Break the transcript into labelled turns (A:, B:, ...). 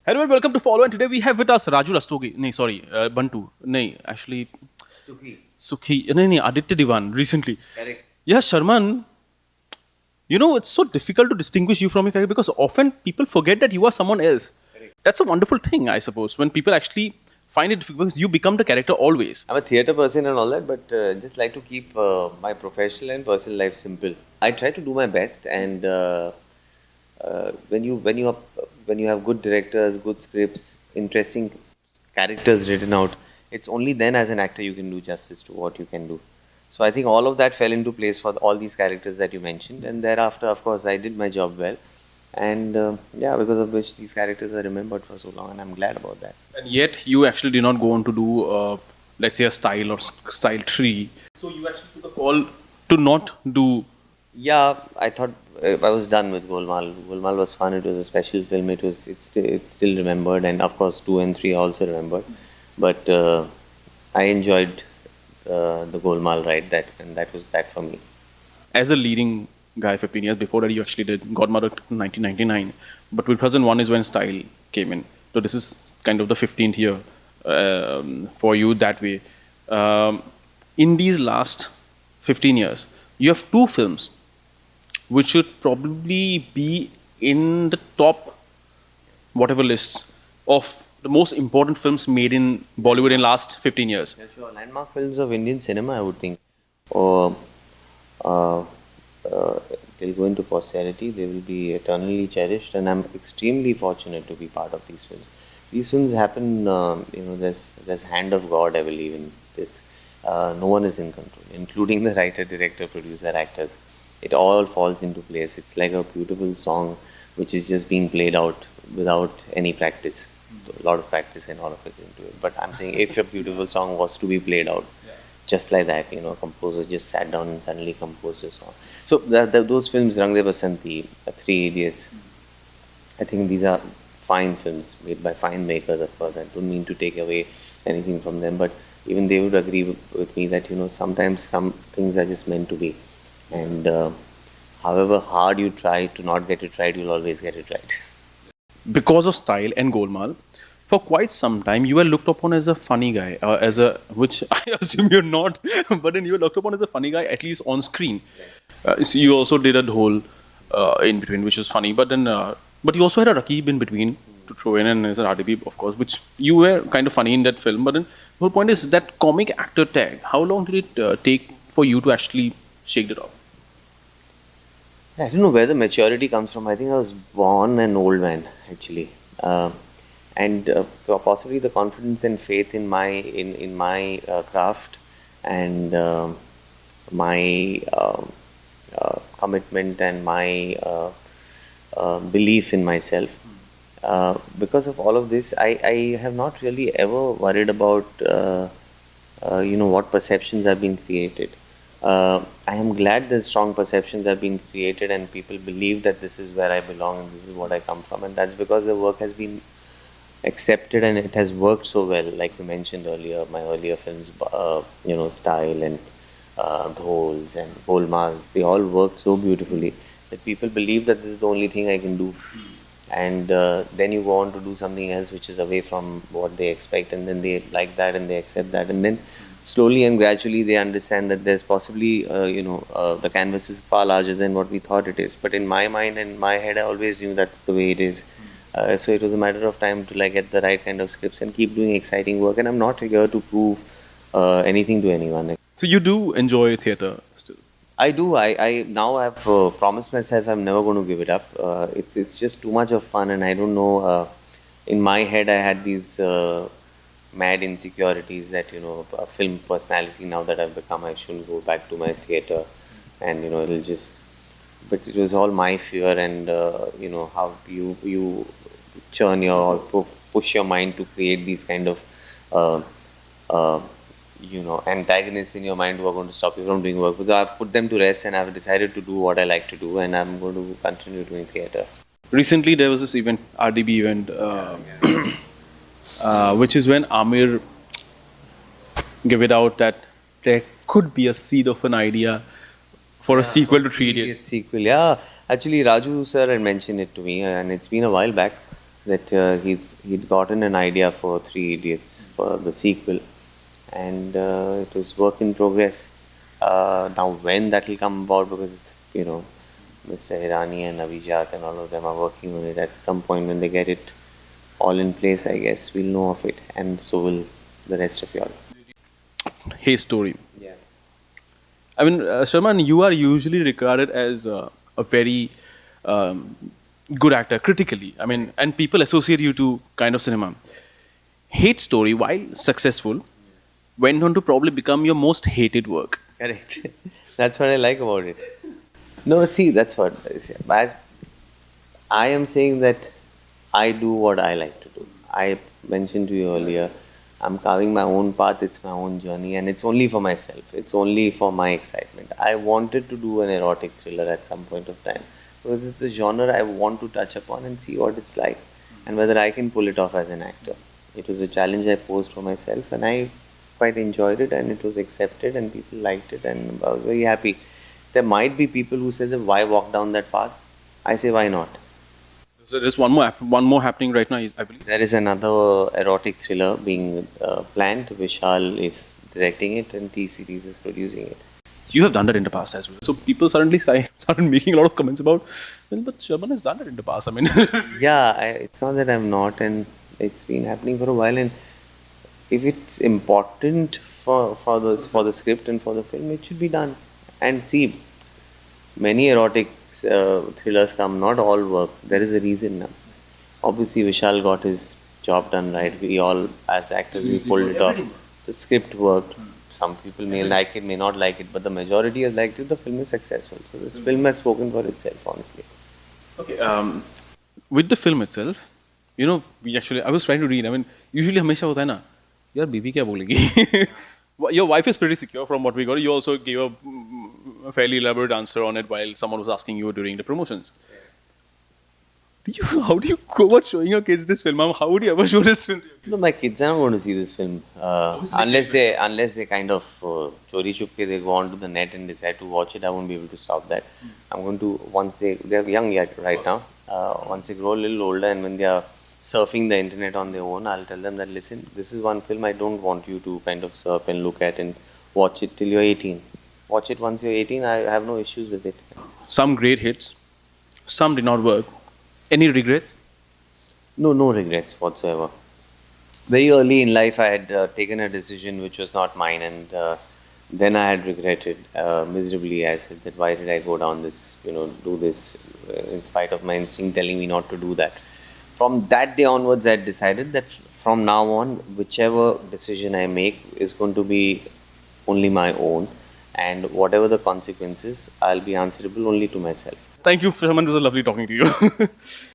A: Hello and welcome to Follow, and today we have with us Raju Rastogi. No, sorry, Bantu. No, actually, Sukhi. No, Aditya Diwan, recently.
B: Correct.
A: Yeah, Sharman, it's so difficult to distinguish you from your character because often people forget that you are someone else.
B: Correct.
A: That's a wonderful thing, I suppose, when people actually find it difficult because you become the character always.
B: I'm a theatre person and all that, but just like to keep my professional and personal life simple. I try to do my best, and when you have good directors, good scripts, interesting characters written out, it's only then as an actor you can do justice to what you can do. So I think all of that fell into place for all these characters that you mentioned, and thereafter, of course, I did my job well, and yeah, because of which these characters are remembered for so long, and I'm glad about that.
A: And yet, you actually did not go on to do, let's say, a style or style tree. So you actually took a call to not do.
B: Yeah, I thought I was done with Golmaal. Golmaal was fun. It was a special film. It's still remembered, and of course 2 and 3 also remembered. But I enjoyed the Golmaal ride. That was that for me.
A: As a leading guy 15 years before that, you actually did Godmother 1999. But 2001 is when Style came in. So this is kind of the 15th year for you that way. In these last 15 years, you have two films which should probably be in the top whatever lists of the most important films made in Bollywood in last 15 years.
B: Yeah, sure. Landmark films of Indian cinema, I would think. Or uh, they'll go into posterity. They will be eternally cherished, and I'm extremely fortunate to be part of these films. These films happen, there's hand of God, I believe in this. No one is in control, including the writer, director, producer, actors. It all falls into place. It's like a beautiful song which is just being played out without any practice. A lot of practice and all of it into it. But I'm saying if a beautiful song was to be played out, just like that, composer just sat down and suddenly composed a song. So those films, Rang De Basanti, Three Idiots, I think these are fine films made by fine makers, of course. I don't mean to take away anything from them, but even they would agree with me that, sometimes some things are just meant to be. And however hard you try to not get it right, you'll always get it right.
A: Because of Style and Golmaal, for quite some time you were looked upon as a funny guy, which I assume you're not, but then you were looked upon as a funny guy at least on screen. So you also did a whole in between, which was funny, but then but you also had a Rakib in between to throw in, and as an RDB, of course, which you were kind of funny in that film. But then the whole point is that comic actor tag. How long did it take for you to actually shake it off?
B: I don't know where the maturity comes from. I think I was born an old man, actually, and possibly the confidence and faith in my craft and my commitment and my belief in myself. Because of all of this, I have not really ever worried about what perceptions have been created. I am glad that strong perceptions have been created and people believe that this is where I belong and this is what I come from, and that's because the work has been accepted and it has worked so well. Like you mentioned earlier, my earlier films, Style and Dhols and Golmaals, they all worked so beautifully that people believe that this is the only thing I can do. And then you go on to do something else which is away from what they expect, and then they like that and they accept that, and then slowly and gradually they understand that there's possibly the canvas is far larger than what we thought it is. But in my mind and my head, I always knew that's the way it is. So it was a matter of time to get the right kind of scripts and keep doing exciting work. And I'm not here to prove anything to anyone.
A: So you do enjoy theatre still?
B: I do. I now have promised myself I'm never going to give it up. It's just too much of fun, and I don't know. In my head, I had these mad insecurities that a film personality now that I've become, I shouldn't go back to my theatre, and it'll just. But it was all my fear, and how you churn your or push your mind to create these kind of. Antagonists in your mind who are going to stop you from doing work. So I've put them to rest and I've decided to do what I like to do, and I'm going to continue doing theatre.
A: Recently, there was this event, RDB event, which is when Amir gave it out that there could be a seed of an idea for a sequel to Three Idiots.
B: Sequel, yeah. Actually, Raju sir had mentioned it to me, and it's been a while back. that he'd gotten an idea for Three Idiots for the sequel, and it was work in progress. Now when that will come about, because Mr. Hirani and Avijat and all of them are working on it. At some point when they get it all in place, I guess we'll know of it, and so will the rest of y'all.
A: Hey, story.
B: Yeah.
A: I mean, Sharman, you are usually regarded as a very good actor critically. I mean, and people associate you to kind of cinema. Hate Story, while successful, went on to probably become your most hated work.
B: Correct. That's what I like about it. No, see, that's what as I am saying that I do what I like to do. I mentioned to you earlier, I'm carving my own path, it's my own journey, and it's only for myself. It's only for my excitement. I wanted to do an erotic thriller at some point of time because it's a genre I want to touch upon and see what it's like and whether I can pull it off as an actor. It was a challenge I posed for myself, and I quite enjoyed it, and it was accepted, and people liked it, and I was very happy. There might be people who say that why walk down that path. I say why not.
A: So there's one more happening right now, I believe.
B: There is another erotic thriller being planned. Vishal is directing it, and T Series is producing it.
A: You have done that in the past as well. So people suddenly started making a lot of comments about, well, but Sharman has done that in the past. I mean,
B: Yeah, it's not that I'm not, and it's been happening for a while. And if it's important for the script and for the film, it should be done. And see, many erotic thrillers come, not all work. There is a reason now. Obviously, Vishal got his job done right. We all, as actors, we pulled it off. The script worked. Some people may like it, may not like it, but the majority has liked it. The film is successful. So this film has spoken for itself, honestly.
A: okay. With the film itself, I was trying to read. I mean, usually हमेशा होता है ना, यार बीवी क्या बोलेगी? Your wife is pretty secure from what we got. You also gave a fairly elaborate answer on it while someone was asking you during the promotions. How do you go about showing your kids this film? How would you ever show this film?
B: No, my kids are not going to see this film unless they kind of chori chupke they go onto the net and decide to watch it. I won't be able to stop that. I'm going to once they're young yet right now. Once they grow a little older and when they are surfing the internet on their own, I'll tell them that listen, this is one film I don't want you to kind of surf and look at and watch it till you're 18. Watch it once you're 18. I have no issues with it.
A: Some great hits, some did not work. Any regrets?
B: No regrets whatsoever. Very early in life, I had taken a decision which was not mine, and then I had regretted miserably. I said that why did I go down this, do this, in spite of my instinct telling me not to do that. From that day onwards, I had decided that from now on, whichever decision I make is going to be only my own, and whatever the consequences, I'll be answerable only to myself.
A: Thank you, Sharman. It was lovely talking to you.